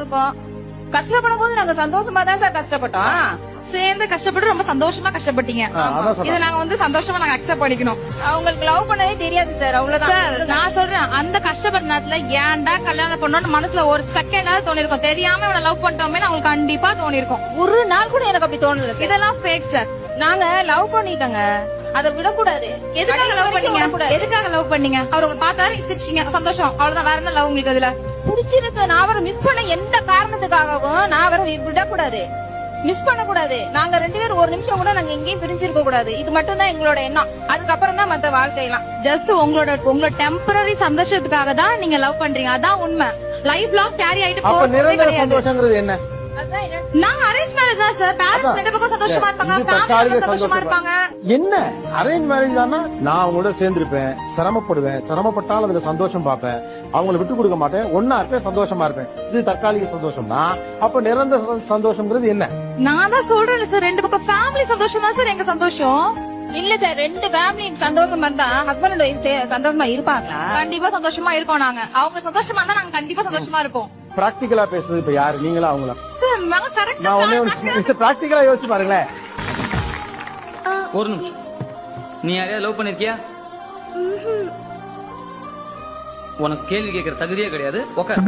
இருக்கோம். கஷ்டப்படும் போது நாங்க சந்தோஷமா தான் சார் கஷ்டப்பட்டோம். சேர்ந்து கஷ்டப்பட்டு ரொம்ப சந்தோஷமா கஷ்டப்பட்டீங்க. இத நாங்க வந்து சந்தோஷமா நாங்க அக்செப்ட் பண்ணிக்கணும். அவங்களுக்கு லவ் பண்ணவே தெரியாது சார். அவ்வளவுதான் சார் நான் சொல்றேன், அந்த கஷ்டப்பட்ட நேரத்துல ஏன்டா கல்யாணம் பண்ணணும்னு மனசுல ஒரு செகண்டாவது தோணி இருக்கும். தெரியாம இவனை லவ் பண்ணிட்டோமே அவங்களுக்கு கண்டிப்பா தோணி இருக்கும். ஒரு நாள் கூட எனக்கு அப்படி தோணல. இதெல்லாம் ஃபேக் சார். நாங்க லவ் பண்ணிட்டோங்க, அதை விடக்கூடாது. எதுக்காக லவ் பண்ணீங்க? எதுக்காக லவ் பண்ணீங்க? அவர் பார்த்தாரு சிரிச்சீங்க, சந்தோஷம், அவ்வளவுதான். வேற என்ன லவ் உங்களுக்கு அதுல? புடிச்சிருக்கு. நான் அவரை மிஸ் பண்ண எந்த காரணத்துக்காகவும் நான் அவரை விடக்கூடாது, மிஸ் பண்ண கூடாது. நாங்க 2 பேரும் ஒரு நிமிஷம் கூட நாங்க எங்கேயும் பிரிஞ்சிருக்க கூடாது. இது மட்டும் தான் எங்களோட எண்ணம். அதுக்கப்புறம் தான் மத்த வாழ்க்கையெல்லாம். ஜஸ்ட் உங்களோட டெம்பரரி சந்தோஷத்துக்காக தான் நீங்க லவ் பண்றீங்க. அதான் உண்மை. லைஃப் லாங் கேரி ஆயிட்டு போறது கிடையாது. என்ன? நான் அரேஞ்ச் மேரேஜ் தான் சார். பேரண்ட்ஸ் ரெண்டு பக்கம் சந்தோஷமா இருப்பாங்க, ஃபேமிலி சந்தோஷமா இருப்பாங்க. என்ன அரேஞ்ச் மேரேஜ் தானா? நான் அவங்களோட சேர்ந்திருப்பேன், சிரமப்படுவேன், சிரமப்பட்டாலும் அதுல சந்தோஷம் பார்ப்பேன், அவங்களை விட்டு கொடுக்க மாட்டேன், ஒன்னா இருப்பேன், சந்தோஷமா இருப்பேன். இது தற்காலிக சந்தோஷம்னா அப்ப நிரந்தர சந்தோஷம்ங்கிறது என்ன? நான் தான் சொல்றேன் சார், ரெண்டு பக்கம் ஃபேமிலி சந்தோஷம் தான் சார் எங்க சந்தோஷம். இல்ல சார், 2 ஃபேமிலி சந்தோஷமா இருந்தா ஹஸ்பண்ட் அண்ட் ஒய்ஃப் சந்தோஷமா இருப்பாங்களா? கண்டிப்பா சந்தோஷமா இருக்கோம். நாங்க அவங்க சந்தோஷமா இருந்தா நாங்க கண்டிப்பா சந்தோஷமா இருப்போம். பிராக்டிகலா பேசுறது இப்ப யாரு, நீங்களா அவங்களா? சார் நான் கரெக்ட். நான் ஒண்ணே பிராக்டிகலா யோசிச்சு பாருங்களேன். ஒரு நிமிஷம், நீ யாரையாவது லவ் பண்ணிருக்கியா? உனக்கு கேள்வி கேட்கற தகுதியே கிடையாது. உட்கார்.